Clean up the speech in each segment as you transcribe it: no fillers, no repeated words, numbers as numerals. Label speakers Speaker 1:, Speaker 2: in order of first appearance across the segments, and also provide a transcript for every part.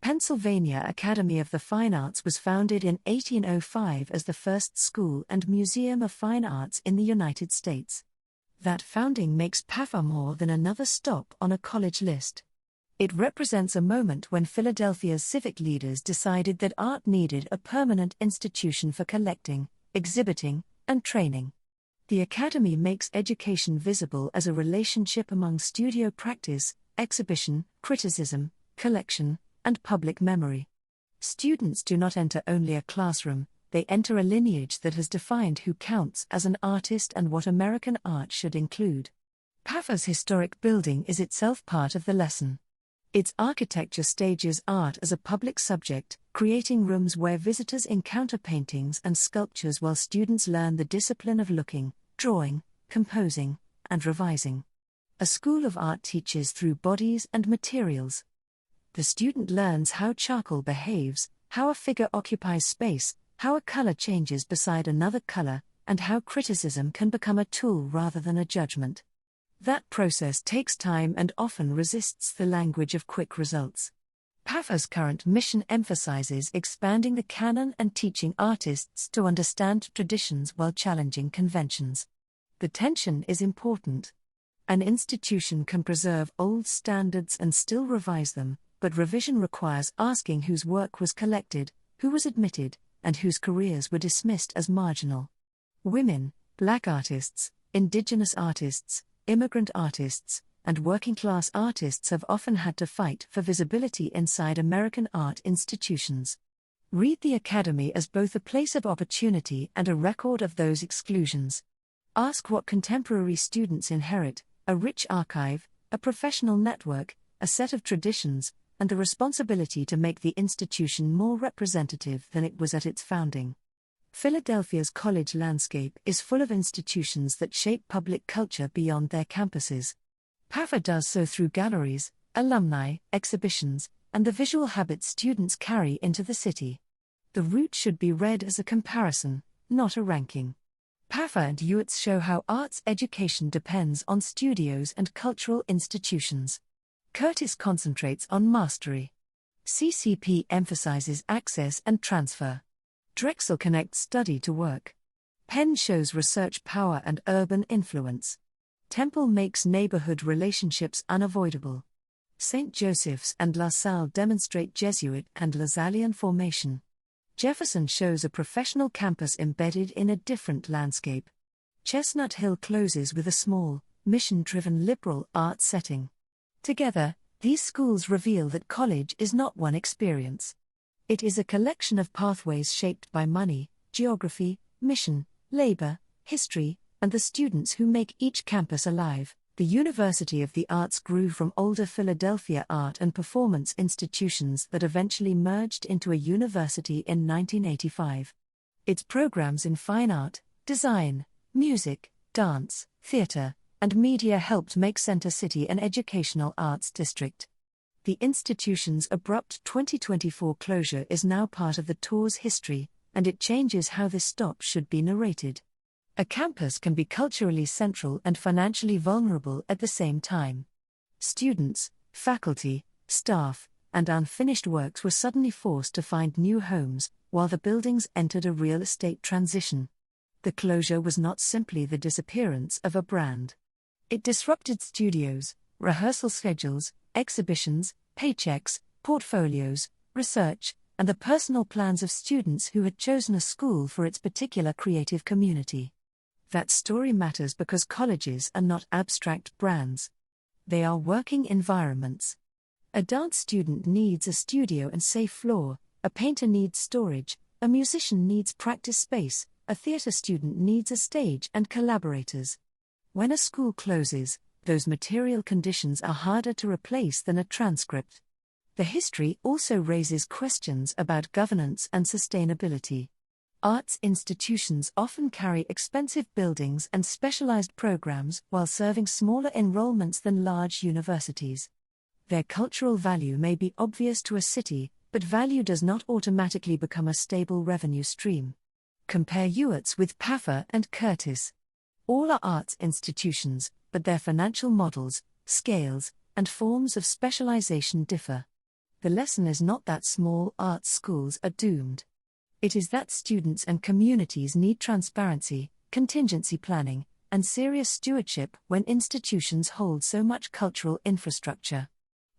Speaker 1: Pennsylvania Academy of the Fine Arts was founded in 1805 as the first school and museum of fine arts in the United States. That founding makes PAFA more than another stop on a college list. It represents a moment when Philadelphia's civic leaders decided that art needed a permanent institution for collecting, exhibiting, and training. The Academy makes education visible as a relationship among studio practice, exhibition, criticism, collection, and public memory. Students do not enter only a classroom, they enter a lineage that has defined who counts as an artist and what American art should include. PAFA's historic building is itself part of the lesson. Its architecture stages art as a public subject, creating rooms where visitors encounter paintings and sculptures while students learn the discipline of looking, drawing, composing, and revising. A school of art teaches through bodies and materials. The student learns how charcoal behaves, how a figure occupies space, how a color changes beside another color, and how criticism can become a tool rather than a judgment. That process takes time and often resists the language of quick results. PAFA's current mission emphasizes expanding the canon and teaching artists to understand traditions while challenging conventions. The tension is important. An institution can preserve old standards and still revise them, but revision requires asking whose work was collected, who was admitted, and whose careers were dismissed as marginal. Women, Black artists, indigenous artists, immigrant artists, and working-class artists have often had to fight for visibility inside American art institutions. Read the Academy as both a place of opportunity and a record of those exclusions. Ask what contemporary students inherit: a rich archive, a professional network, a set of traditions, and the responsibility to make the institution more representative than it was at its founding. Philadelphia's college landscape is full of institutions that shape public culture beyond their campuses. PAFA does so through galleries, alumni, exhibitions, and the visual habits students carry into the city. The route should be read as a comparison, not a ranking. PAFA and UITS show how arts education depends on studios and cultural institutions. Curtis concentrates on mastery. CCP emphasizes access and transfer. Drexel connects study to work. Penn shows research power and urban influence. Temple makes neighborhood relationships unavoidable. St. Joseph's and La Salle demonstrate Jesuit and Lasallian formation. Jefferson shows a professional campus embedded in a different landscape. Chestnut Hill closes with a small, mission-driven liberal arts setting. Together, these schools reveal that college is not one experience. It is a collection of pathways shaped by money, geography, mission, labor, history, and the students who make each campus alive. The University of the Arts grew from older Philadelphia art and performance institutions that eventually merged into a university in 1985. Its programs in fine art, design, music, dance, theater, and media helped make Center City an educational arts district. The institution's abrupt 2024 closure is now part of the tour's history, and it changes how this stop should be narrated. A campus can be culturally central and financially vulnerable at the same time. Students, faculty, staff, and unfinished works were suddenly forced to find new homes, while the buildings entered a real estate transition. The closure was not simply the disappearance of a brand. It disrupted studios, rehearsal schedules, exhibitions, paychecks, portfolios, research, and the personal plans of students who had chosen a school for its particular creative community. That story matters because colleges are not abstract brands. They are working environments. A dance student needs a studio and safe floor, a painter needs storage, a musician needs practice space, a theater student needs a stage and collaborators. When a school closes, those material conditions are harder to replace than a transcript. The history also raises questions about governance and sustainability. Arts institutions often carry expensive buildings and specialized programs while serving smaller enrollments than large universities. Their cultural value may be obvious to a city, but value does not automatically become a stable revenue stream. Compare UITS with PAFA and Curtis. All are arts institutions, but their financial models, scales, and forms of specialization differ. The lesson is not that small arts schools are doomed. It is that students and communities need transparency, contingency planning, and serious stewardship when institutions hold so much cultural infrastructure.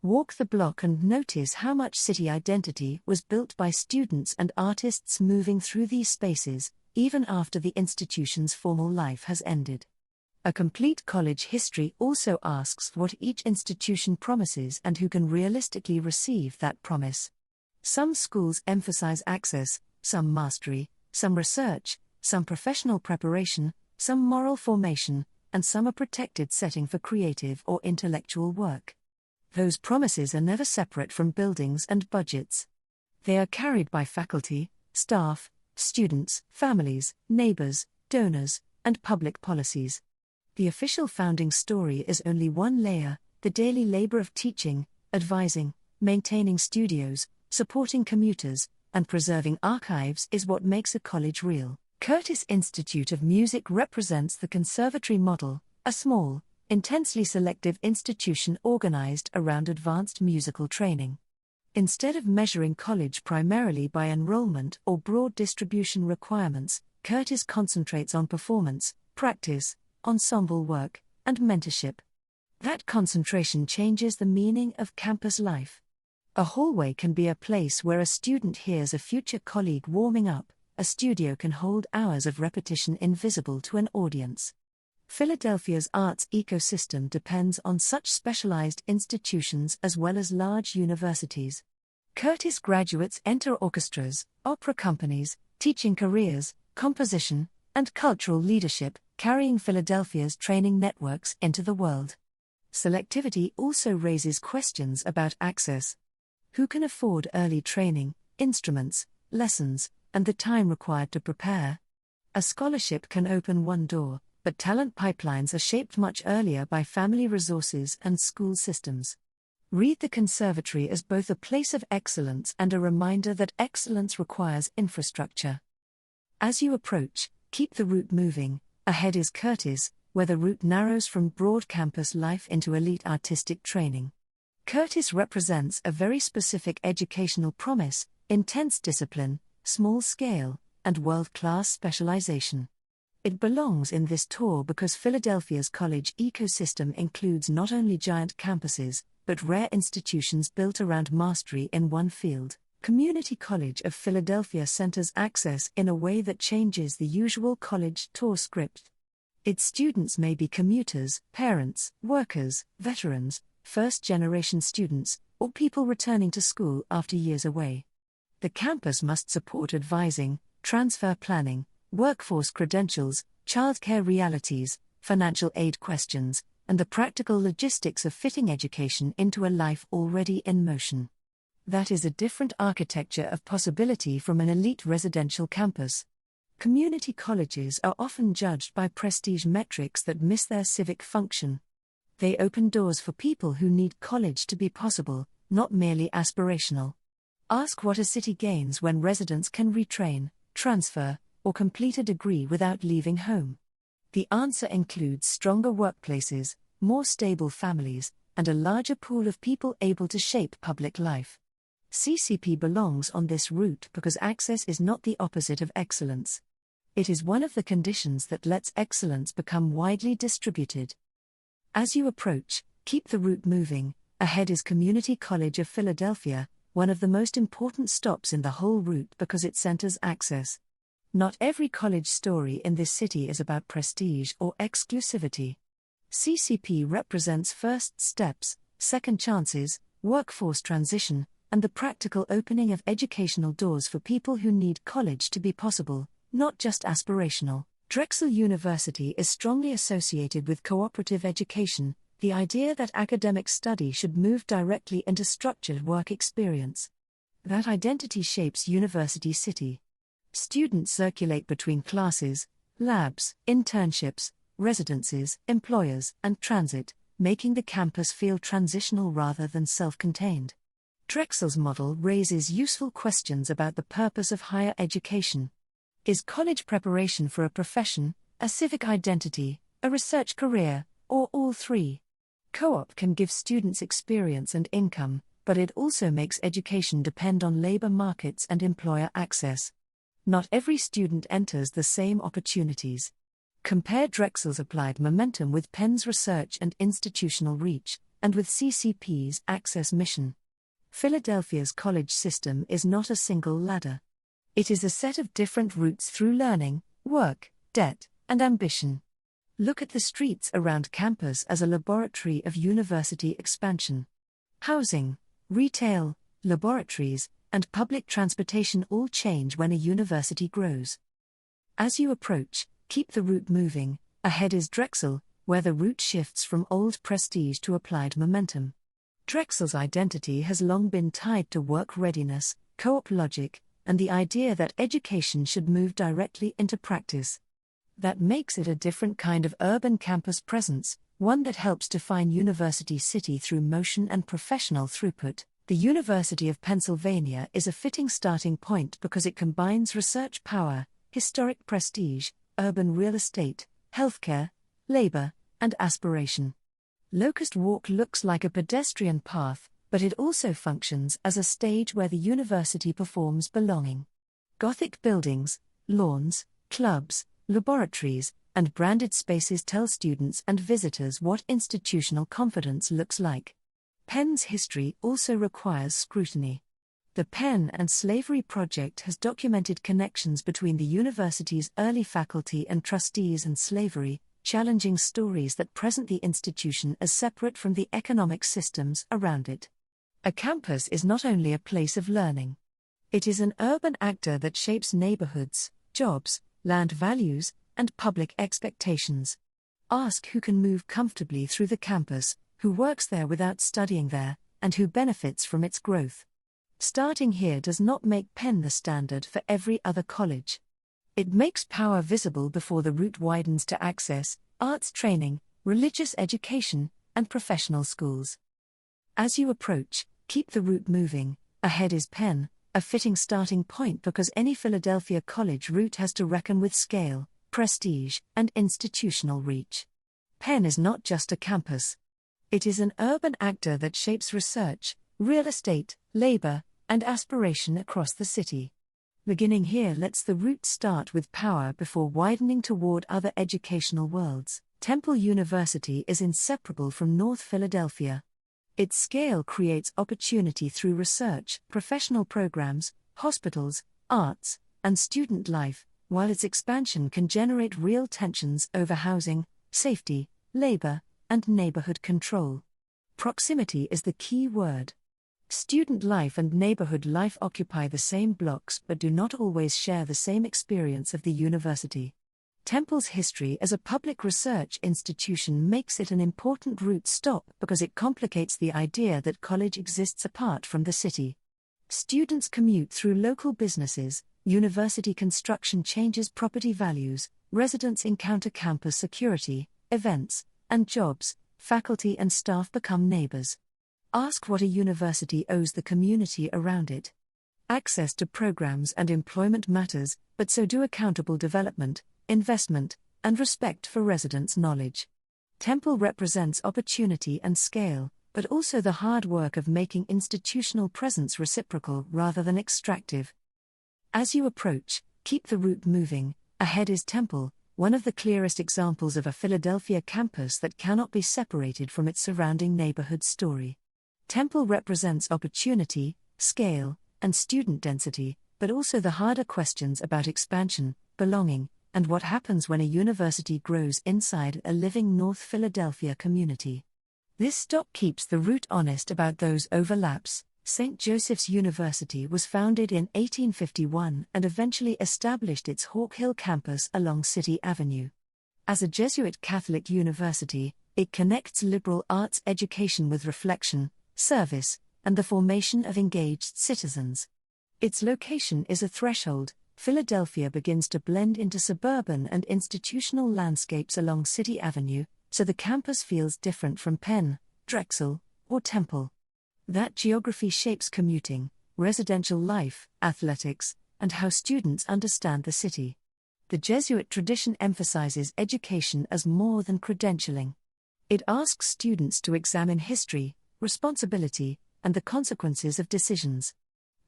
Speaker 1: Walk the block and notice how much city identity was built by students and artists moving through these spaces, even after the institution's formal life has ended. A complete college history also asks what each institution promises and who can realistically receive that promise. Some schools emphasize access, some mastery, some research, some professional preparation, some moral formation, and some a protected setting for creative or intellectual work. Those promises are never separate from buildings and budgets. They are carried by faculty, staff, students, families, neighbors, donors, and public policies. The official founding story is only one layer: the daily labor of teaching, advising, maintaining studios, supporting commuters, and preserving archives is what makes a college real. Curtis Institute of Music represents the conservatory model, a small, intensely selective institution organized around advanced musical training. Instead of measuring college primarily by enrollment or broad distribution requirements, Curtis concentrates on performance, practice, ensemble work, and mentorship. That concentration changes the meaning of campus life. A hallway can be a place where a student hears a future colleague warming up. A studio can hold hours of repetition invisible to an audience. Philadelphia's arts ecosystem depends on such specialized institutions as well as large universities. Curtis graduates enter orchestras, opera companies, teaching careers, composition, and cultural leadership, carrying Philadelphia's training networks into the world. Selectivity also raises questions about access. Who can afford early training, instruments, lessons, and the time required to prepare? A scholarship can open one door, but talent pipelines are shaped much earlier by family resources and school systems. Read the conservatory as both a place of excellence and a reminder that excellence requires infrastructure. As you approach, keep the route moving. Ahead is Curtis, where the route narrows from broad campus life into elite artistic training. Curtis represents a very specific educational promise: intense discipline, small scale, and world-class specialization. It belongs in this tour because Philadelphia's college ecosystem includes not only giant campuses, but rare institutions built around mastery in one field. Community College of Philadelphia centers access in a way that changes the usual college tour script. Its students may be commuters, parents, workers, veterans, first-generation students, or people returning to school after years away. The campus must support advising, transfer planning, workforce credentials, childcare realities, financial aid questions, and the practical logistics of fitting education into a life already in motion. That is a different architecture of possibility from an elite residential campus. Community colleges are often judged by prestige metrics that miss their civic function. They open doors for people who need college to be possible, not merely aspirational. Ask what a city gains when residents can retrain, transfer, or complete a degree without leaving home. The answer includes stronger workplaces, more stable families, and a larger pool of people able to shape public life. CCP belongs on this route because access is not the opposite of excellence. It is one of the conditions that lets excellence become widely distributed. As you approach, keep the route moving. Ahead is Community College of Philadelphia, one of the most important stops in the whole route because it centers access. Not every college story in this city is about prestige or exclusivity. CCP represents first steps, second chances, workforce transition, and the practical opening of educational doors for people who need college to be possible, not just aspirational. Drexel University is strongly associated with cooperative education, the idea that academic study should move directly into structured work experience. That identity shapes University City. Students circulate between classes, labs, internships, residencies, employers, and transit, making the campus feel transitional rather than self-contained. Drexel's model raises useful questions about the purpose of higher education. Is college preparation for a profession, a civic identity, a research career, or all three? Co-op can give students experience and income, but it also makes education depend on labor markets and employer access. Not every student enters the same opportunities. Compare Drexel's applied momentum with Penn's research and institutional reach, and with CCP's access mission. Philadelphia's college system is not a single ladder. It is a set of different routes through learning, work, debt, and ambition. Look at the streets around campus as a laboratory of university expansion. Housing, retail, laboratories, and public transportation all change when a university grows. As you approach, keep the route moving. Ahead is Drexel, where the route shifts from old prestige to applied momentum. Drexel's identity has long been tied to work readiness, co-op logic, and the idea that education should move directly into practice. That makes it a different kind of urban campus presence, one that helps define University City through motion and professional throughput. The University of Pennsylvania is a fitting starting point because it combines research power, historic prestige, urban real estate, healthcare, labor, and aspiration. Locust Walk looks like a pedestrian path, but it also functions as a stage where the university performs belonging. Gothic buildings, lawns, clubs, laboratories, and branded spaces tell students and visitors what institutional confidence looks like. Penn's history also requires scrutiny. The Penn and Slavery Project has documented connections between the university's early faculty and trustees and slavery, challenging stories that present the institution as separate from the economic systems around it. A campus is not only a place of learning. It is an urban actor that shapes neighborhoods, jobs, land values, and public expectations. Ask who can move comfortably through the campus, who works there without studying there, and who benefits from its growth. Starting here does not make Penn the standard for every other college. It makes power visible before the route widens to access, arts training, religious education, and professional schools. As you approach, keep the route moving. Ahead is Penn, a fitting starting point because any Philadelphia college route has to reckon with scale, prestige, and institutional reach. Penn is not just a campus. It is an urban actor that shapes research, real estate, labor, and aspiration across the city. Beginning here lets the route start with power before widening toward other educational worlds. Temple University is inseparable from North Philadelphia. Its scale creates opportunity through research, professional programs, hospitals, arts, and student life, while its expansion can generate real tensions over housing, safety, labor, and neighborhood control. Proximity is the key word. Student life and neighborhood life occupy the same blocks but do not always share the same experience of the university. Temple's history as a public research institution makes it an important route stop because it complicates the idea that college exists apart from the city. Students commute through local businesses, university construction changes property values, residents encounter campus security, events, and jobs, faculty and staff become neighbors. Ask what a university owes the community around it. Access to programs and employment matters, but so do accountable development, investment, and respect for residents' knowledge. Temple represents opportunity and scale, but also the hard work of making institutional presence reciprocal rather than extractive. As you approach, keep the route moving. Ahead is Temple, one of the clearest examples of a Philadelphia campus that cannot be separated from its surrounding neighborhood story. Temple represents opportunity, scale, and student density, but also the harder questions about expansion, belonging, and what happens when a university grows inside a living North Philadelphia community. This stop keeps the route honest about those overlaps. St. Joseph's University was founded in 1851 and eventually established its Hawk Hill campus along City Avenue. As a Jesuit Catholic university, it connects liberal arts education with reflection, service, and the formation of engaged citizens. Its location is a threshold. Philadelphia begins to blend into suburban and institutional landscapes along City Avenue, so the campus feels different from Penn, Drexel, or Temple. That geography shapes commuting, residential life, athletics, and how students understand the city. The Jesuit tradition emphasizes education as more than credentialing. It asks students to examine history, responsibility, and the consequences of decisions.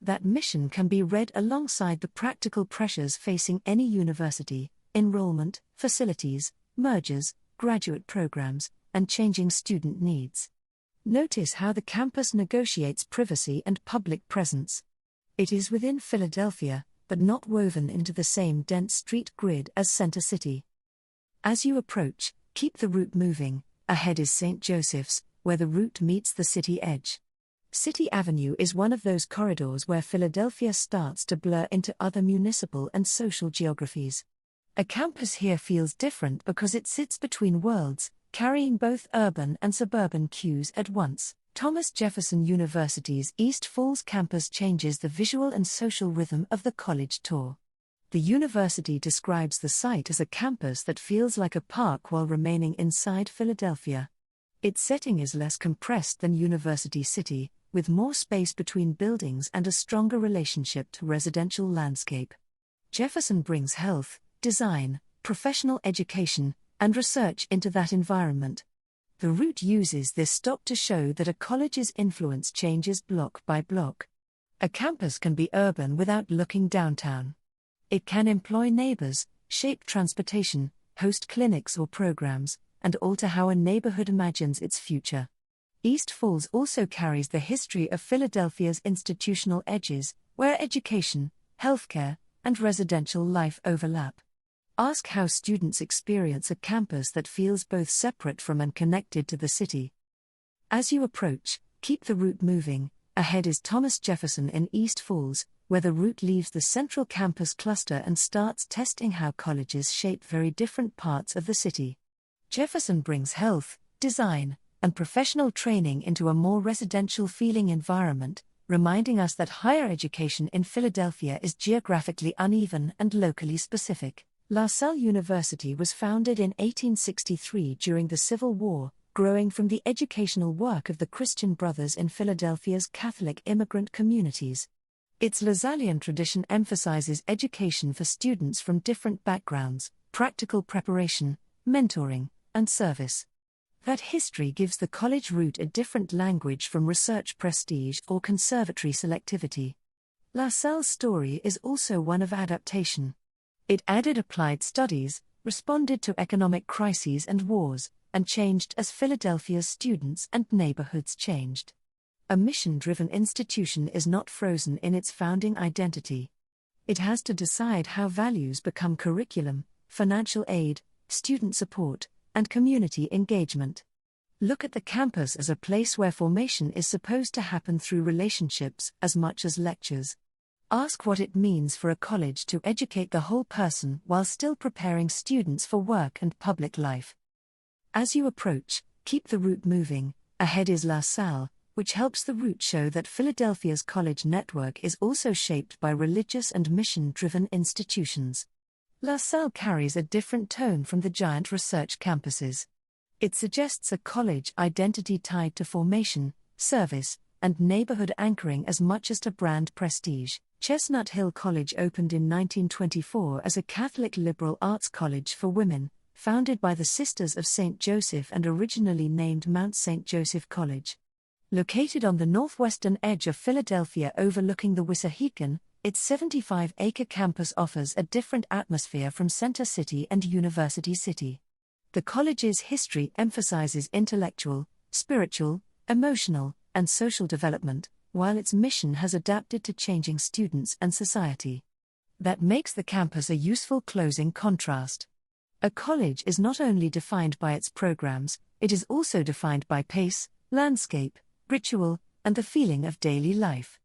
Speaker 1: That mission can be read alongside the practical pressures facing any university: enrollment, facilities, mergers, graduate programs, and changing student needs. Notice how the campus negotiates privacy and public presence. It is within Philadelphia, but not woven into the same dense street grid as Center City. As you approach, keep the route moving. Ahead is St. Joseph's, where the route meets the city edge. City Avenue is one of those corridors where Philadelphia starts to blur into other municipal and social geographies. A campus here feels different because it sits between worlds, carrying both urban and suburban cues at once. Thomas Jefferson University's East Falls campus changes the visual and social rhythm of the college tour. The university describes the site as a campus that feels like a park while remaining inside Philadelphia. Its setting is less compressed than University City, with more space between buildings and a stronger relationship to residential landscape. Jefferson brings health, design, professional education, and research into that environment. The route uses this stop to show that a college's influence changes block by block. A campus can be urban without looking downtown. It can employ neighbors, shape transportation, host clinics or programs, and alter how a neighborhood imagines its future. East Falls also carries the history of Philadelphia's institutional edges, where education, healthcare, and residential life overlap. Ask how students experience a campus that feels both separate from and connected to the city. As you approach, keep the route moving. Ahead is Thomas Jefferson in East Falls, where the route leaves the central campus cluster and starts testing how colleges shape very different parts of the city. Jefferson brings health, design, and professional training into a more residential-feeling environment, reminding us that higher education in Philadelphia is geographically uneven and locally specific. La Salle University was founded in 1863 during the Civil War, growing from the educational work of the Christian Brothers in Philadelphia's Catholic immigrant communities. Its Lasallian tradition emphasizes education for students from different backgrounds, practical preparation, mentoring, and service. That history gives the college route a different language from research prestige or conservatory selectivity. La Salle's story is also one of adaptation. It added applied studies, responded to economic crises and wars, and changed as Philadelphia's students and neighborhoods changed. A mission-driven institution is not frozen in its founding identity. It has to decide how values become curriculum, financial aid, student support, and community engagement. Look at the campus as a place where formation is supposed to happen through relationships as much as lectures. Ask what it means for a college to educate the whole person while still preparing students for work and public life. As you approach, keep the route moving. Ahead is La Salle, which helps the route show that Philadelphia's college network is also shaped by religious and mission-driven institutions. La Salle carries a different tone from the giant research campuses. It suggests a college identity tied to formation, service, and neighborhood anchoring as much as to brand prestige. Chestnut Hill College opened in 1924 as a Catholic liberal arts college for women, founded by the Sisters of St. Joseph and originally named Mount St. Joseph College. Located on the northwestern edge of Philadelphia overlooking the Wissahickon, its 75-acre campus offers a different atmosphere from Center City and University City. The college's history emphasizes intellectual, spiritual, emotional, and social development, while its mission has adapted to changing students and society. That makes the campus a useful closing contrast. A college is not only defined by its programs, it is also defined by pace, landscape, ritual, and the feeling of daily life.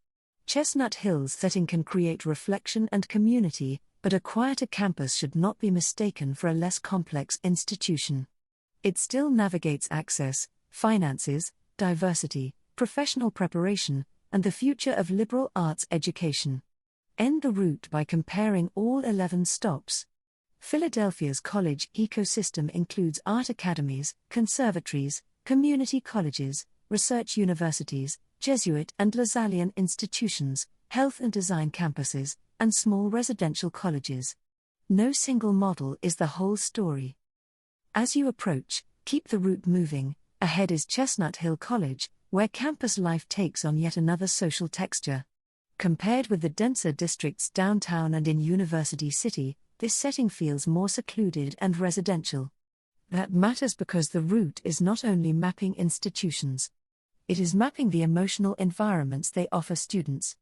Speaker 1: Chestnut Hill's setting can create reflection and community, but a quieter campus should not be mistaken for a less complex institution. It still navigates access, finances, diversity, professional preparation, and the future of liberal arts education. End the route by comparing all 11 stops. Philadelphia's college ecosystem includes art academies, conservatories, community colleges, research universities, Jesuit and Lasallian institutions, health and design campuses, and small residential colleges. No single model is the whole story. As you approach, keep the route moving. Ahead is Chestnut Hill College, where campus life takes on yet another social texture. Compared with the denser districts downtown and in University City, this setting feels more secluded and residential. That matters because the route is not only mapping institutions. It is mapping the emotional environments they offer students.